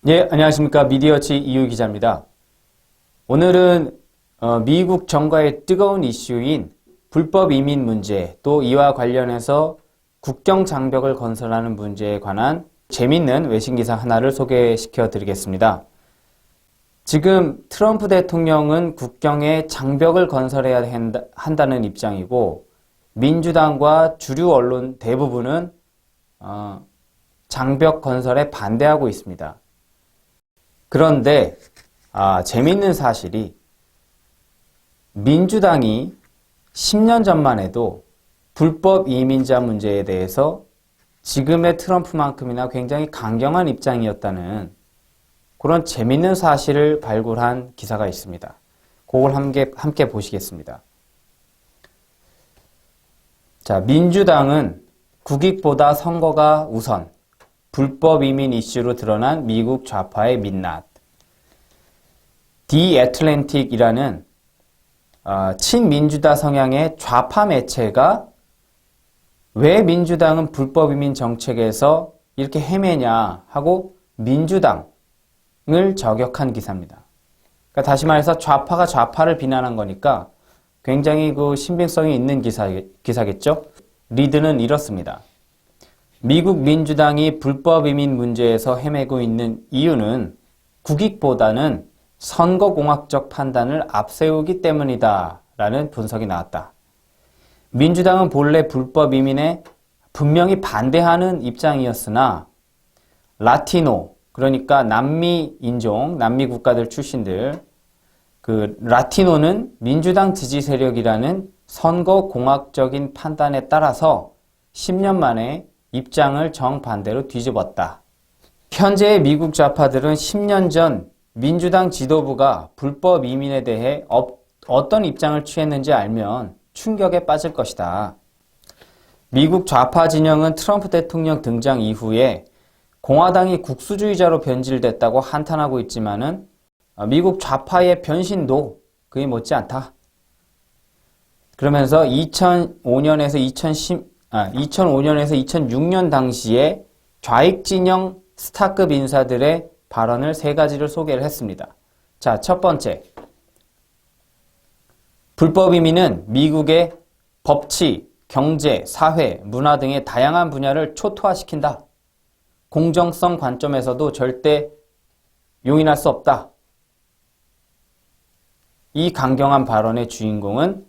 예, 안녕하십니까. 미디어치 이유 기자입니다. 오늘은 미국 정가의 뜨거운 이슈인 불법 이민 문제, 또 이와 관련해서 국경 장벽을 건설하는 문제에 관한 재밌는 외신 기사 하나를 소개시켜 드리겠습니다. 지금 트럼프 대통령은 국경에 장벽을 건설해야 한다는 입장이고, 민주당과 주류 언론 대부분은 장벽 건설에 반대하고 있습니다. 그런데 재밌는 사실이 민주당이 10년 전만 해도 불법 이민자 문제에 대해서 지금의 트럼프만큼이나 굉장히 강경한 입장이었다는 그런 재밌는 사실을 발굴한 기사가 있습니다. 그걸 함께 보시겠습니다. 자, 민주당은 국익보다 선거가 우선, 불법 이민 이슈로 드러난 미국 좌파의 민낯. 디 애틀랜틱이라는 친민주다 성향의 좌파 매체가 왜 민주당은 불법 이민 정책에서 이렇게 헤매냐 하고 민주당을 저격한 기사입니다. 그러니까 다시 말해서 좌파가 좌파를 비난한 거니까 굉장히 그 신빙성이 있는 기사겠죠? 리드는 이렇습니다. 미국 민주당이 불법 이민 문제에서 헤매고 있는 이유는 국익보다는 선거공학적 판단을 앞세우기 때문이다 라는 분석이 나왔다. 민주당은 본래 불법 이민에 분명히 반대하는 입장이었으나 라티노, 그러니까 남미 인종, 남미 국가들 출신들, 그 라티노는 민주당 지지 세력이라는 선거공학적인 판단에 따라서 10년 만에 입장을 정반대로 뒤집었다. 현재의 미국 좌파들은 10년 전 민주당 지도부가 불법 이민에 대해 어떤 입장을 취했는지 알면 충격에 빠질 것이다. 미국 좌파 진영은 트럼프 대통령 등장 이후에 공화당이 국수주의자로 변질됐다고 한탄하고 있지만은 미국 좌파의 변신도 그에 못지않다. 그러면서 2005년에서 2006년 당시에 좌익 진영 스타급 인사들의 발언을 세 가지를 소개를 했습니다. 자, 첫 번째. 불법 이민은 미국의 법치, 경제, 사회, 문화 등의 다양한 분야를 초토화시킨다. 공정성 관점에서도 절대 용인할 수 없다. 이 강경한 발언의 주인공은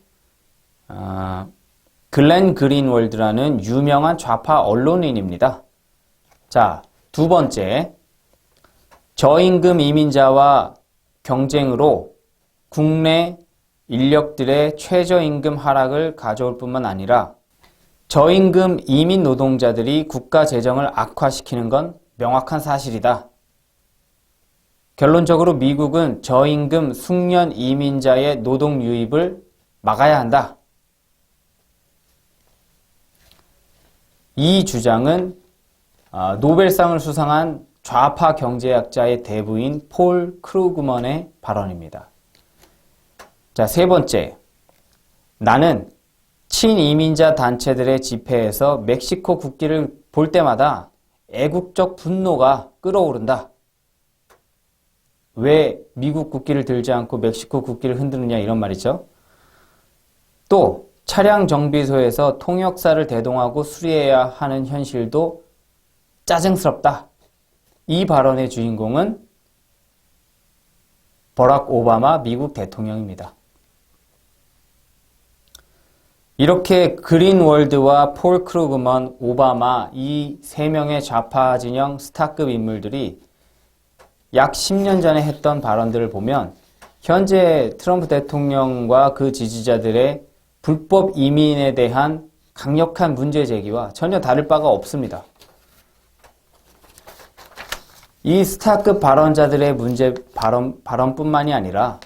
글렌 그린월드라는 유명한 좌파 언론인입니다. 자, 두 번째. 저임금 이민자와 경쟁으로 국내 인력들의 최저임금 하락을 가져올 뿐만 아니라 저임금 이민 노동자들이 국가 재정을 악화시키는 건 명확한 사실이다. 결론적으로 미국은 저임금 숙련 이민자의 노동 유입을 막아야 한다. 이 주장은 노벨상을 수상한 좌파 경제학자의 대부인 폴 크루그먼의 발언입니다. 자, 세 번째. 나는 친이민자 단체들의 집회에서 멕시코 국기를 볼 때마다 애국적 분노가 끓어오른다. 왜 미국 국기를 들지 않고 멕시코 국기를 흔드느냐 이런 말이죠. 또 차량 정비소에서 통역사를 대동하고 수리해야 하는 현실도 짜증스럽다. 이 발언의 주인공은 버락 오바마 미국 대통령입니다. 이렇게 그린월드와 폴 크루그먼, 오바마 이 세 명의 좌파 진영 스타급 인물들이 약 10년 전에 했던 발언들을 보면 현재 트럼프 대통령과 그 지지자들의 불법 이민에 대한 강력한 문제 제기와 전혀 다를 바가 없습니다. 이 스타급 발언자들의 발언뿐만이 아니라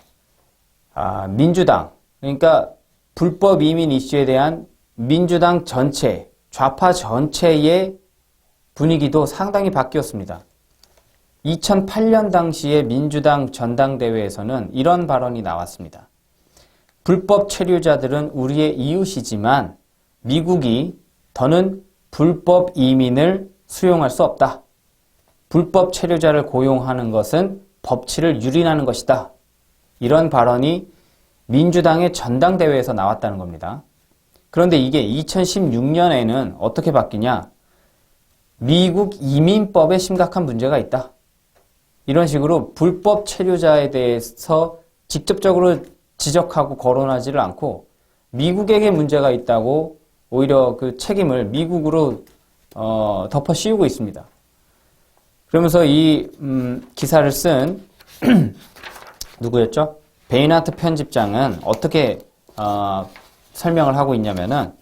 민주당, 그러니까 불법 이민 이슈에 대한 민주당 전체, 좌파 전체의 분위기도 상당히 바뀌었습니다. 2008년 당시에 민주당 전당대회에서는 이런 발언이 나왔습니다. 불법 체류자들은 우리의 이웃이지만 미국이 더는 불법 이민을 수용할 수 없다. 불법 체류자를 고용하는 것은 법치를 유린하는 것이다. 이런 발언이 민주당의 전당대회에서 나왔다는 겁니다. 그런데 이게 2016년에는 어떻게 바뀌냐? 미국 이민법에 심각한 문제가 있다. 이런 식으로 불법 체류자에 대해서 직접적으로 지적하고 거론하지를 않고 미국에게 문제가 있다고 오히려 그 책임을 미국으로 덮어 씌우고 있습니다. 그러면서 이 기사를 쓴 누구였죠? 베이나트 편집장은 어떻게 설명을 하고 있냐면은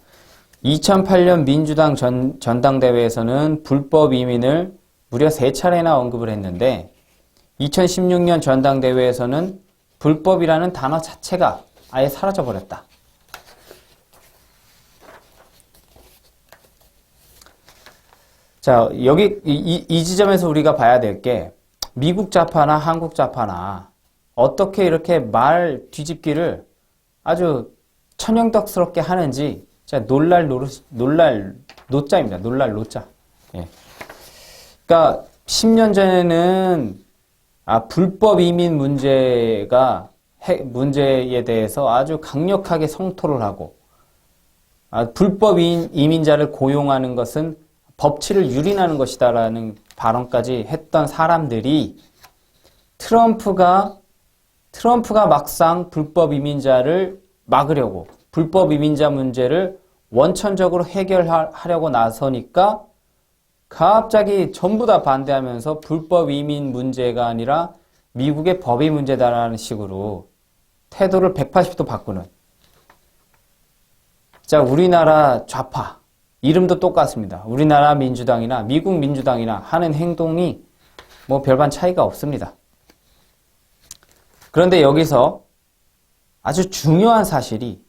2008년 민주당 전당대회에서는 불법 이민을 무려 3차례나 언급을 했는데 2016년 전당대회에서는 불법이라는 단어 자체가 아예 사라져버렸다. 자, 여기 이 지점에서 우리가 봐야 될 게 미국 좌파나 한국 좌파나 어떻게 이렇게 말 뒤집기를 아주 천연덕스럽게 하는지 진짜 놀랄 노자입니다. 놀랄 노자. 예. 그러니까 10년 전에는 불법 이민 문제에 대해서 아주 강력하게 성토를 하고 불법 이민자를 고용하는 것은 법치를 유린하는 것이다라는 발언까지 했던 사람들이 트럼프가 막상 불법 이민자를 막으려고 불법 이민자 문제를 원천적으로 해결하려고 나서니까 갑자기 전부 다 반대하면서 불법 이민 문제가 아니라 미국의 법이 문제다라는 식으로 태도를 180도 바꾸는. 자, 우리나라 좌파 이름도 똑같습니다. 우리나라 민주당이나 미국 민주당이나 하는 행동이 뭐 별반 차이가 없습니다. 그런데 여기서 아주 중요한 사실이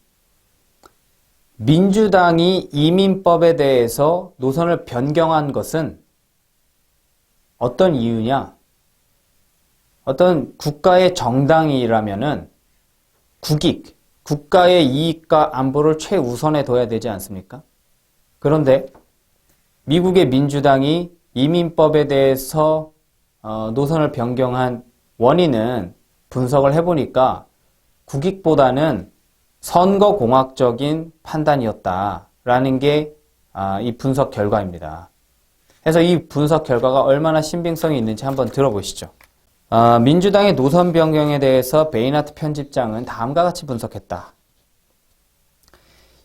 민주당이 이민법에 대해서 노선을 변경한 것은 어떤 이유냐? 어떤 국가의 정당이라면은 국가의 이익과 안보를 최우선에 둬야 되지 않습니까? 그런데 미국의 민주당이 이민법에 대해서 노선을 변경한 원인은 분석을 해보니까 국익보다는 선거공학적인 판단이었다라는 게 이 분석 결과입니다. 그래서 이 분석 결과가 얼마나 신빙성이 있는지 한번 들어보시죠. 민주당의 노선 변경에 대해서 베이나트 편집장은 다음과 같이 분석했다.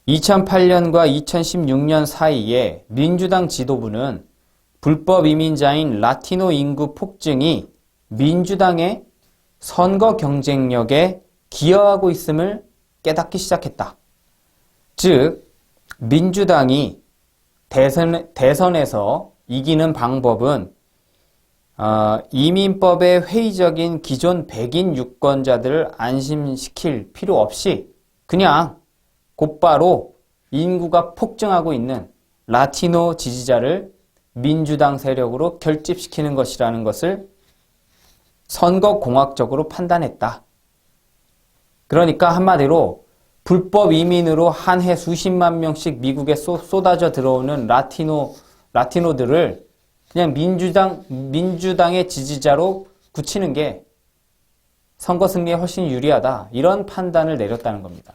2008년과 2016년 사이에 민주당 지도부는 불법 이민자인 라티노 인구 폭증이 민주당의 선거 경쟁력에 기여하고 있음을 깨닫기 시작했다. 즉, 민주당이 대선에서 이기는 방법은 이민법의 회의적인 기존 백인 유권자들을 안심시킬 필요 없이 그냥 곧바로 인구가 폭증하고 있는 라티노 지지자를 민주당 세력으로 결집시키는 것이라는 것을 선거공학적으로 판단했다. 그러니까 한마디로 불법 이민으로 한 해 수십만 명씩 미국에 쏟아져 들어오는 라티노들을 그냥 민주당의 지지자로 굳히는 게 선거 승리에 훨씬 유리하다. 이런 판단을 내렸다는 겁니다.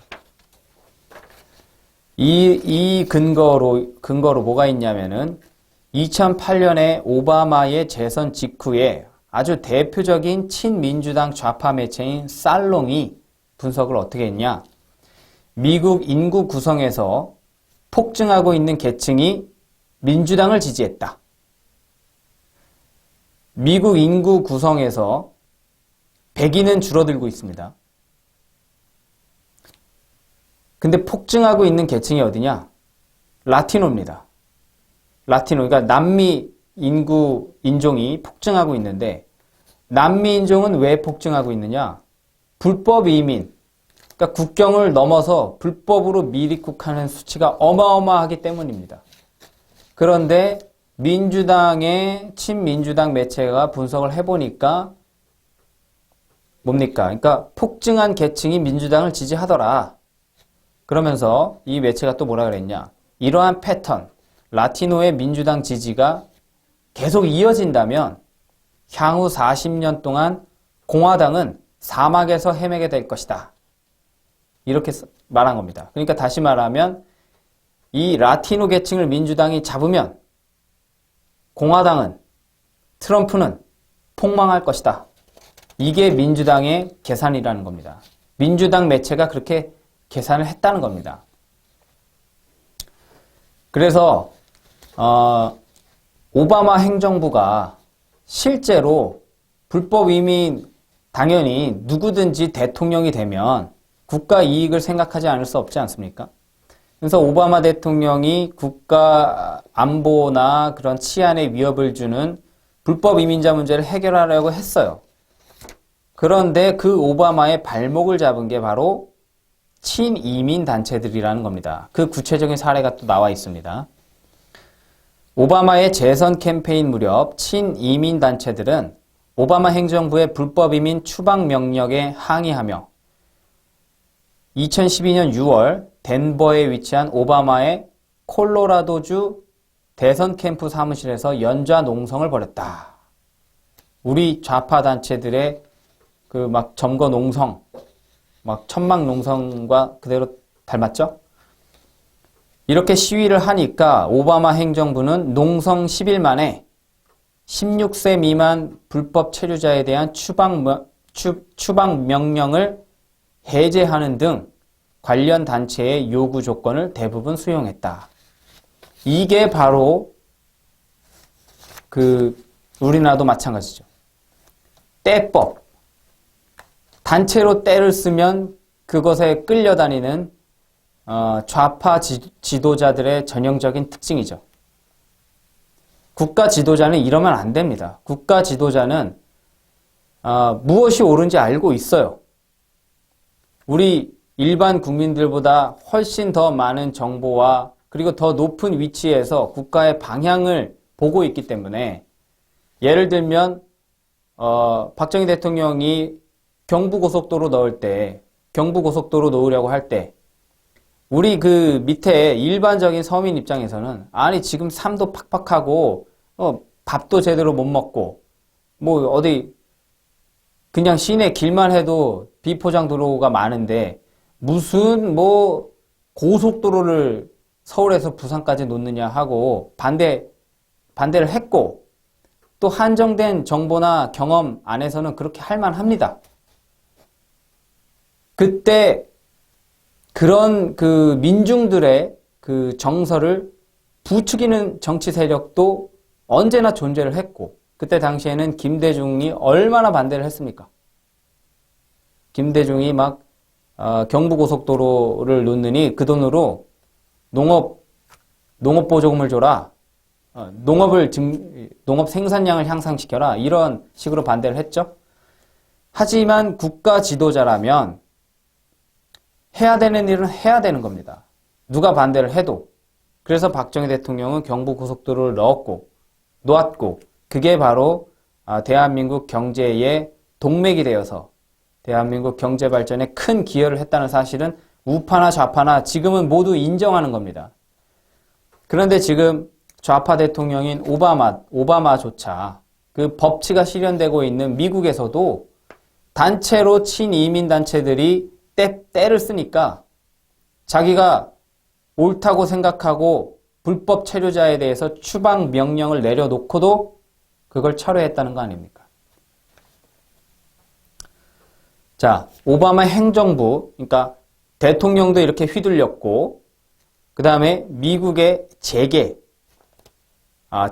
이 근거로 뭐가 있냐면은 2008년에 오바마의 재선 직후에 아주 대표적인 친민주당 좌파 매체인 살롱이 분석을 어떻게 했냐? 미국 인구 구성에서 폭증하고 있는 계층이 민주당을 지지했다. 미국 인구 구성에서 백인은 줄어들고 있습니다. 근데 폭증하고 있는 계층이 어디냐? 라티노입니다. 그러니까 남미 인종이 폭증하고 있는데 남미 인종은 왜 폭증하고 있느냐? 불법 이민, 그러니까 국경을 넘어서 불법으로 미입국하는 수치가 어마어마하기 때문입니다. 그런데 민주당의 친민주당 매체가 분석을 해보니까 뭡니까? 그러니까 폭증한 계층이 민주당을 지지하더라. 그러면서 이 매체가 또 뭐라 그랬냐? 이러한 패턴, 라티노의 민주당 지지가 계속 이어진다면 향후 40년 동안 공화당은 사막에서 헤매게 될 것이다. 이렇게 말한 겁니다. 그러니까 다시 말하면 이 라티노 계층을 민주당이 잡으면 공화당은, 트럼프는 폭망할 것이다. 이게 민주당의 계산이라는 겁니다. 민주당 매체가 그렇게 계산을 했다는 겁니다. 그래서 오바마 행정부가 실제로 불법 이민, 당연히 누구든지 대통령이 되면 국가 이익을 생각하지 않을 수 없지 않습니까? 그래서 오바마 대통령이 국가 안보나 그런 치안에 위협을 주는 불법 이민자 문제를 해결하려고 했어요. 그런데 그 오바마의 발목을 잡은 게 바로 친이민 단체들이라는 겁니다. 그 구체적인 사례가 또 나와 있습니다. 오바마의 재선 캠페인 무렵 친이민 단체들은 오바마 행정부의 불법 이민 추방 명령에 항의하며 2012년 6월 덴버에 위치한 오바마의 콜로라도주 대선 캠프 사무실에서 연좌 농성을 벌였다. 우리 좌파 단체들의 그 막 점거 농성, 막 천막 농성과 그대로 닮았죠? 이렇게 시위를 하니까 오바마 행정부는 농성 10일 만에 16세 미만 불법 체류자에 대한 추방 명령을 해제하는 등 관련 단체의 요구 조건을 대부분 수용했다. 이게 바로 우리나라도 마찬가지죠. 떼법. 단체로 떼를 쓰면 그것에 끌려다니는 좌파 지도자들의 전형적인 특징이죠. 국가 지도자는 이러면 안 됩니다. 국가 지도자는 무엇이 옳은지 알고 있어요. 우리 일반 국민들보다 훨씬 더 많은 정보와 그리고 더 높은 위치에서 국가의 방향을 보고 있기 때문에 예를 들면 박정희 대통령이 경부고속도로 경부고속도로 놓으려고 할 때 우리 그 밑에 일반적인 서민 입장에서는 아니 지금 삶도 팍팍하고 밥도 제대로 못 먹고 뭐 어디 그냥 시내 길만 해도 비포장 도로가 많은데 무슨 뭐 고속도로를 서울에서 부산까지 놓느냐 하고 반대를 했고 또 한정된 정보나 경험 안에서는 그렇게 할 만합니다. 그때 그런 그 민중들의 그 정서를 부추기는 정치 세력도 언제나 존재를 했고 그때 당시에는 김대중이 얼마나 반대를 했습니까? 김대중이 막 경부고속도로를 놓느니 그 돈으로 농업 보조금을 줘라. 농업 생산량을 향상시켜라. 이런 식으로 반대를 했죠. 하지만 국가 지도자라면 해야 되는 일은 해야 되는 겁니다. 누가 반대를 해도. 그래서 박정희 대통령은 경부고속도로를 놓았고 그게 바로 대한민국 경제의 동맥이 되어서 대한민국 경제 발전에 큰 기여를 했다는 사실은 우파나 좌파나 지금은 모두 인정하는 겁니다. 그런데 지금 좌파 대통령인 오바마조차 그 법치가 실현되고 있는 미국에서도 단체로 친이민 단체들이 때를 쓰니까 자기가 옳다고 생각하고 불법 체류자에 대해서 추방 명령을 내려놓고도 그걸 철회했다는 거 아닙니까? 자, 오바마 행정부, 그러니까 대통령도 이렇게 휘둘렸고 그 다음에 미국의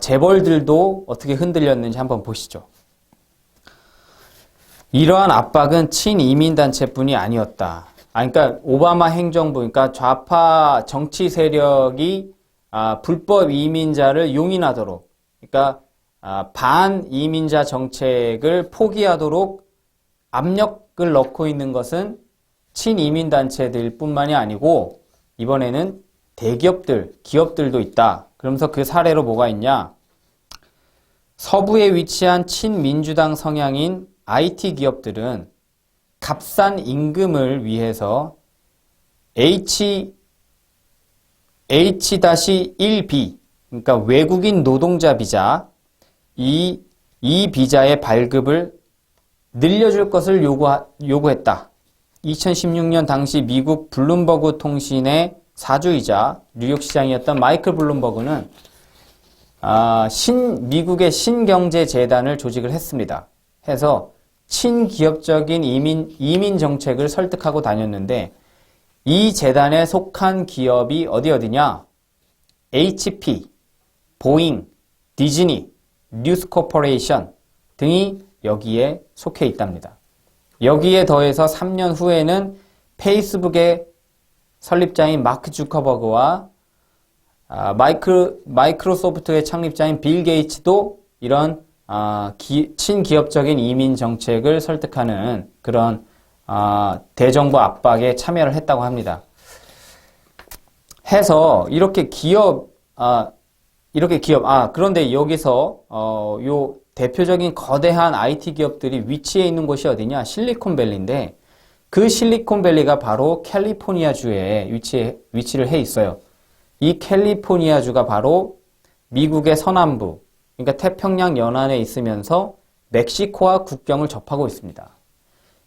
재벌들도 어떻게 흔들렸는지 한번 보시죠. 이러한 압박은 친이민단체뿐이 아니었다. 그러니까 오바마 행정부, 그러니까 좌파 정치 세력이 불법 이민자를 용인하도록, 그러니까 반이민자 정책을 포기하도록 압력을 넣고 있는 것은 친이민단체들 뿐만이 아니고 이번에는 기업들도 있다. 그러면서 그 사례로 뭐가 있냐? 서부에 위치한 친민주당 성향인 IT 기업들은 값싼 임금을 위해서 H-1B, 그러니까 외국인 노동자 비자, 이 이 비자의 발급을 늘려줄 것을 요구했다. 2016년 당시 미국 블룸버그 통신의 사주이자 뉴욕시장이었던 마이클 블룸버그는 미국의 신경제재단을 조직을 했습니다. 해서 친기업적인 이민 정책을 설득하고 다녔는데 이 재단에 속한 기업이 어디냐? HP, 보잉, 디즈니, 뉴스코퍼레이션 등이 여기에 속해 있답니다. 여기에 더해서 3년 후에는 페이스북의 설립자인 마크 주커버그와 마이크로소프트의 창립자인 빌 게이츠도 이런 친기업적인 이민 정책을 설득하는 그런 대정부 압박에 참여를 했다고 합니다. 해서 그런데 여기서 요 대표적인 거대한 IT 기업들이 위치해 있는 곳이 어디냐? 실리콘밸리인데 그 실리콘밸리가 바로 캘리포니아주에 위치를 해 있어요. 이 캘리포니아주가 바로 미국의 서남부, 그러니까 태평양 연안에 있으면서 멕시코와 국경을 접하고 있습니다.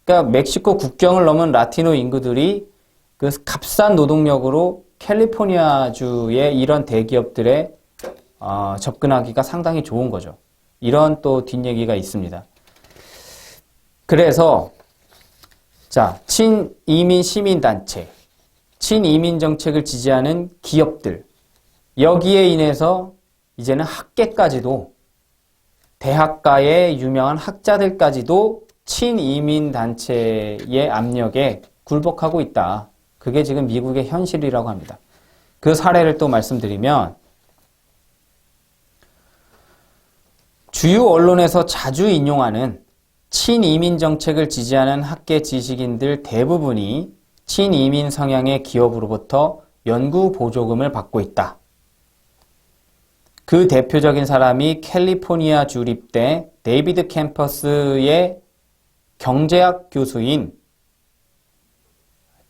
그러니까 멕시코 국경을 넘은 라티노 인구들이 그 값싼 노동력으로 캘리포니아주의 이런 대기업들에 접근하기가 상당히 좋은 거죠. 이런 또 뒷얘기가 있습니다. 그래서 친이민 시민단체, 친이민 정책을 지지하는 기업들, 여기에 인해서 이제는 학계까지도, 대학가의 유명한 학자들까지도 친이민 단체의 압력에 굴복하고 있다. 그게 지금 미국의 현실이라고 합니다. 그 사례를 또 말씀드리면 주요 언론에서 자주 인용하는 친이민 정책을 지지하는 학계 지식인들 대부분이 친이민 성향의 기업으로부터 연구 보조금을 받고 있다. 그 대표적인 사람이 캘리포니아 주립대 데이비드 캠퍼스의 경제학 교수인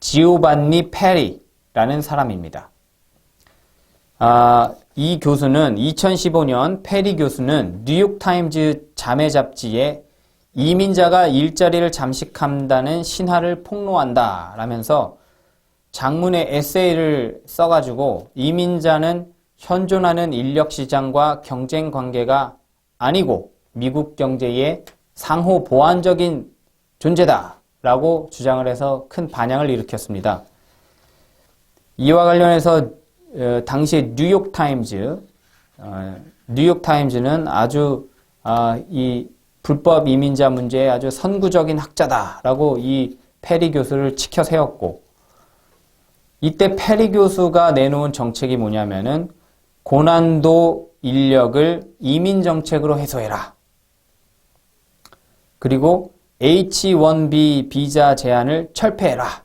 지오반니 페리라는 사람입니다. 이 교수는 2015년 페리 교수는 뉴욕타임즈 자매 잡지에 이민자가 일자리를 잠식한다는 신화를 폭로한다 라면서 장문의 에세이를 써가지고 이민자는 현존하는 인력시장과 경쟁 관계가 아니고 미국 경제의 상호 보완적인 존재다 라고 주장을 해서 큰 반향을 일으켰습니다. 이와 관련해서 당시 뉴욕타임즈는 아주 이 불법 이민자 문제에 아주 선구적인 학자다라고 이 페리 교수를 치켜 세웠고, 이때 페리 교수가 내놓은 정책이 뭐냐면은 고난도 인력을 이민 정책으로 해소해라. 그리고 H-1B 비자 제한을 철폐해라.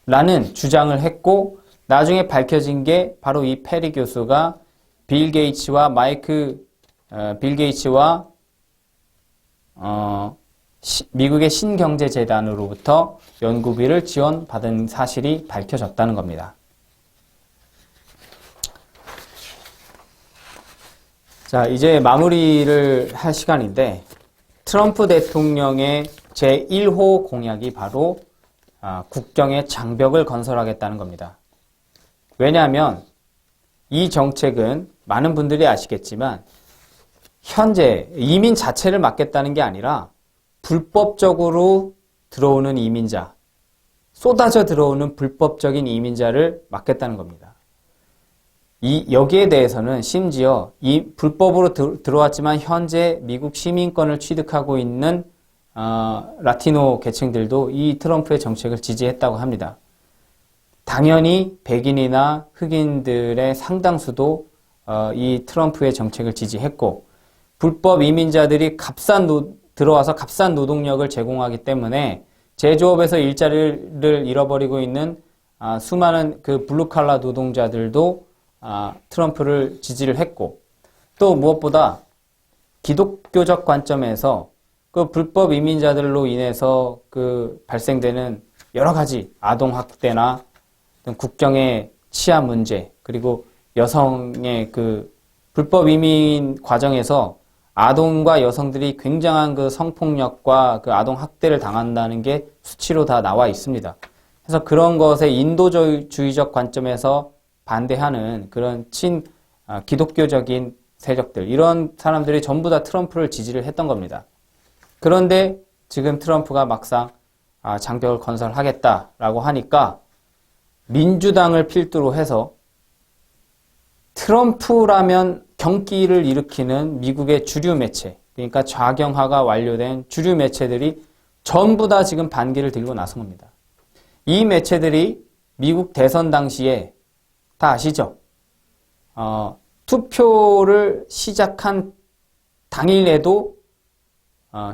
라는 주장을 했고, 나중에 밝혀진 게 바로 이 페리 교수가 빌 게이츠와 미국의 신경제재단으로부터 연구비를 지원받은 사실이 밝혀졌다는 겁니다. 자, 이제 마무리를 할 시간인데, 트럼프 대통령의 제1호 공약이 바로 국경에 장벽을 건설하겠다는 겁니다. 왜냐하면 이 정책은 많은 분들이 아시겠지만 현재 이민 자체를 막겠다는 게 아니라 불법적으로 들어오는 이민자, 쏟아져 들어오는 불법적인 이민자를 막겠다는 겁니다. 여기에 대해서는 심지어 이 불법으로 들어왔지만 현재 미국 시민권을 취득하고 있는 라티노 계층들도 이 트럼프의 정책을 지지했다고 합니다. 당연히 백인이나 흑인들의 상당수도 이 트럼프의 정책을 지지했고, 불법 이민자들이 들어와서 값싼 노동력을 제공하기 때문에 제조업에서 일자리를 잃어버리고 있는 수많은 그 블루칼라 노동자들도 트럼프를 지지를 했고, 또 무엇보다 기독교적 관점에서 그 불법 이민자들로 인해서 그 발생되는 여러 가지 아동학대나 국경의 치안 문제, 그리고 여성의 그 불법 이민 과정에서 아동과 여성들이 굉장한 그 성폭력과 그 아동 학대를 당한다는 게 수치로 다 나와 있습니다. 그래서 그런 것에 인도주의적 관점에서 반대하는 그런 기독교적인 세력들, 이런 사람들이 전부 다 트럼프를 지지를 했던 겁니다. 그런데 지금 트럼프가 막상 장벽을 건설하겠다라고 하니까 민주당을 필두로 해서 트럼프라면 경기를 일으키는 미국의 주류 매체, 그러니까 좌경화가 완료된 주류 매체들이 전부 다 지금 반기를 들고 나선 겁니다. 이 매체들이 미국 대선 당시에 다 아시죠? 투표를 시작한 당일에도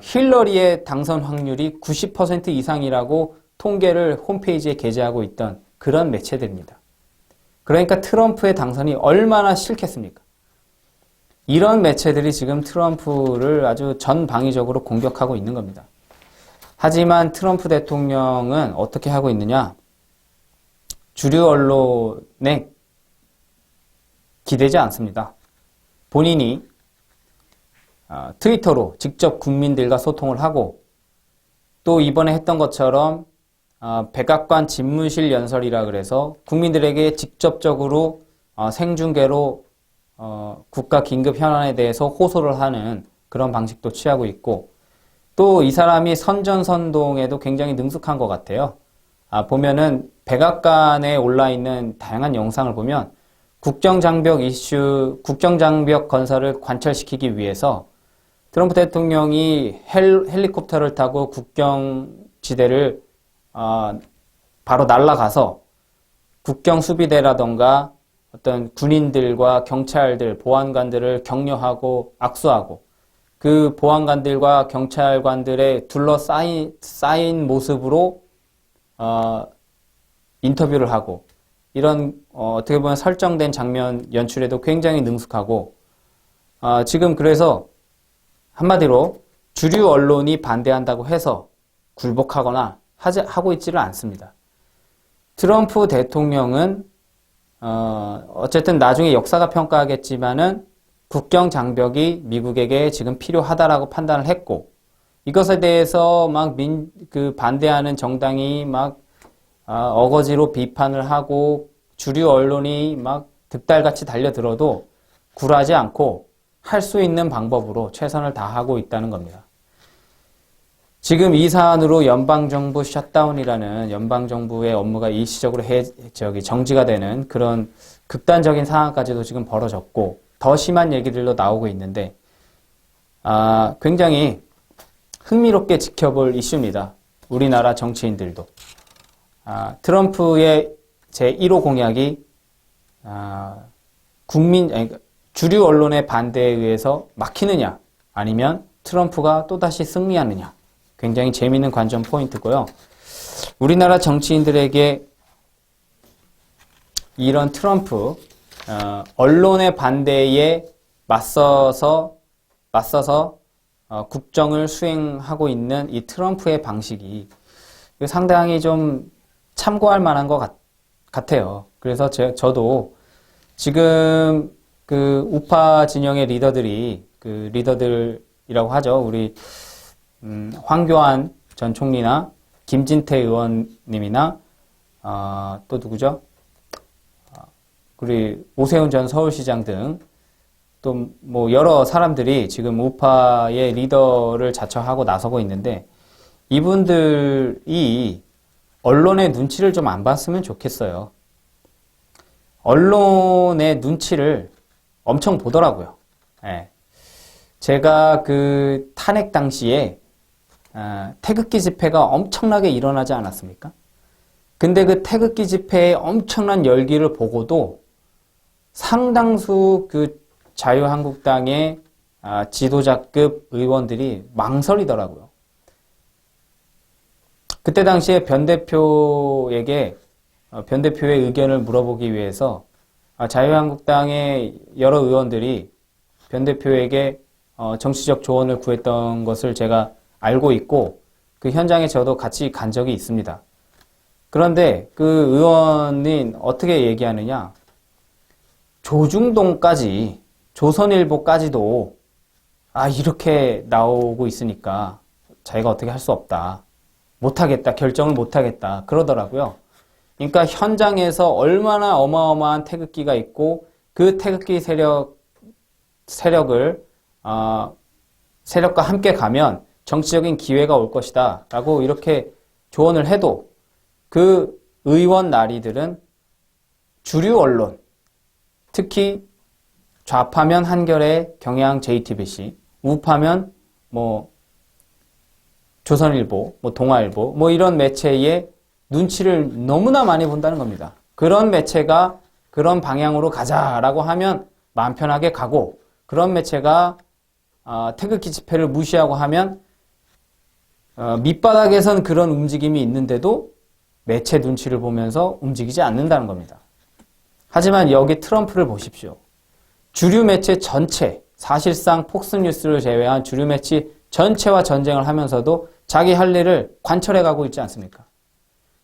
힐러리의 당선 확률이 90% 이상이라고 통계를 홈페이지에 게재하고 있던 그런 매체들입니다. 그러니까 트럼프의 당선이 얼마나 싫겠습니까? 이런 매체들이 지금 트럼프를 아주 전방위적으로 공격하고 있는 겁니다. 하지만 트럼프 대통령은 어떻게 하고 있느냐? 주류 언론에 기대지 않습니다. 본인이 트위터로 직접 국민들과 소통을 하고, 또 이번에 했던 것처럼 백악관 집무실 연설이라 그래서 국민들에게 직접적으로 생중계로 국가 긴급 현안에 대해서 호소를 하는 그런 방식도 취하고 있고, 또 이 사람이 선전선동에도 굉장히 능숙한 것 같아요. 보면은 백악관에 올라있는 다양한 영상을 보면 국정장벽 건설을 관철시키기 위해서 트럼프 대통령이 헬리콥터를 타고 국경지대를 바로 날아가서 국경 수비대라던가 어떤 군인들과 경찰들, 보안관들을 격려하고 악수하고, 그 보안관들과 경찰관들의 쌓인 모습으로 인터뷰를 하고, 이런 어떻게 보면 설정된 장면 연출에도 굉장히 능숙하고, 지금 그래서 한마디로 주류 언론이 반대한다고 해서 굴복하거나 하고 있지를 않습니다. 트럼프 대통령은 어쨌든 나중에 역사가 평가하겠지만은 국경 장벽이 미국에게 지금 필요하다라고 판단을 했고, 이것에 대해서 막 반대하는 정당이 막 어거지로 비판을 하고 주류 언론이 막 득달같이 달려들어도 굴하지 않고 할 수 있는 방법으로 최선을 다하고 있다는 겁니다. 지금 이 사안으로 연방정부 셧다운이라는 연방정부의 업무가 일시적으로 정지가 되는 그런 극단적인 상황까지도 지금 벌어졌고, 더 심한 얘기들도 나오고 있는데, 굉장히 흥미롭게 지켜볼 이슈입니다. 우리나라 정치인들도. 트럼프의 제1호 공약이 주류 언론의 반대에 의해서 막히느냐, 아니면 트럼프가 또다시 승리하느냐, 굉장히 재미있는 관전 포인트고요. 우리나라 정치인들에게 이런 트럼프, 언론의 반대에 맞서서 국정을 수행하고 있는 이 트럼프의 방식이 상당히 좀 참고할 만한 것 같아요. 그래서 저도 지금 그 우파 진영의 리더들이라고 하죠. 우리 황교안 전 총리나 김진태 의원님이나 또 누구죠? 우리 오세훈 전 서울시장 등 또 뭐 여러 사람들이 지금 우파의 리더를 자처하고 나서고 있는데, 이분들이 언론의 눈치를 좀 안 봤으면 좋겠어요. 언론의 눈치를 엄청 보더라고요. 예. 제가 그 탄핵 당시에 태극기 집회가 엄청나게 일어나지 않았습니까? 근데 그 태극기 집회의 엄청난 열기를 보고도 상당수 그 자유한국당의 지도자급 의원들이 망설이더라고요. 그때 당시에 변 대표의 의견을 물어보기 위해서 자유한국당의 여러 의원들이 변 대표에게 정치적 조언을 구했던 것을 제가 알고 있고, 그 현장에 저도 같이 간 적이 있습니다. 그런데 그 의원은 어떻게 얘기하느냐, 조중동까지, 조선일보까지도 이렇게 나오고 있으니까 자기가 어떻게 할 수 없다. 못하겠다. 결정을 못하겠다. 그러더라고요. 그러니까 현장에서 얼마나 어마어마한 태극기가 있고 그 태극기 세력과 함께 가면 정치적인 기회가 올 것이다. 라고 이렇게 조언을 해도 그 의원 나리들은 주류 언론, 특히 좌파면 한겨레, 경향 JTBC, 우파면 조선일보, 동아일보, 이런 매체의 눈치를 너무나 많이 본다는 겁니다. 그런 매체가 그런 방향으로 가자라고 하면 마음 편하게 가고, 그런 매체가 태극기 집회를 무시하고 하면 밑바닥에선 그런 움직임이 있는데도 매체 눈치를 보면서 움직이지 않는다는 겁니다. 하지만 여기 트럼프를 보십시오. 주류 매체 전체, 사실상 폭스뉴스를 제외한 주류 매체 전체와 전쟁을 하면서도 자기 할 일을 관철해 가고 있지 않습니까?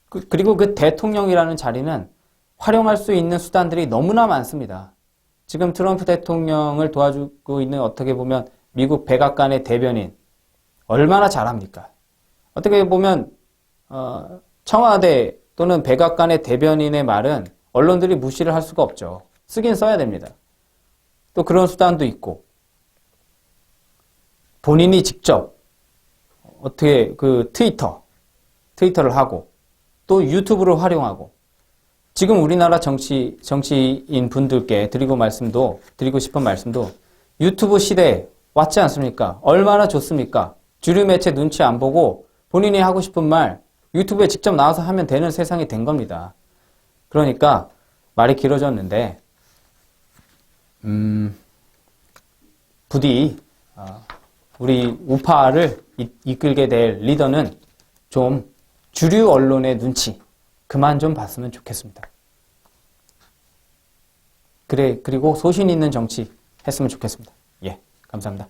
그리고 그 대통령이라는 자리는 활용할 수 있는 수단들이 너무나 많습니다. 지금 트럼프 대통령을 도와주고 있는 어떻게 보면 미국 백악관의 대변인 얼마나 잘합니까? 어떻게 보면 청와대 또는 백악관의 대변인의 말은 언론들이 무시를 할 수가 없죠. 쓰긴 써야 됩니다. 또 그런 수단도 있고 본인이 직접 어떻게 트위터를 하고 또 유튜브를 활용하고 지금 우리나라 정치인 분들께 드리고 싶은 말씀도 유튜브 시대에 왔지 않습니까? 얼마나 좋습니까? 주류 매체 눈치 안 보고 본인이 하고 싶은 말 유튜브에 직접 나와서 하면 되는 세상이 된 겁니다. 그러니까 말이 길어졌는데 부디 우리 우파를 이끌게 될 리더는 좀 주류 언론의 눈치 그만 좀 봤으면 좋겠습니다. 그리고 소신 있는 정치 했으면 좋겠습니다. 예, 감사합니다.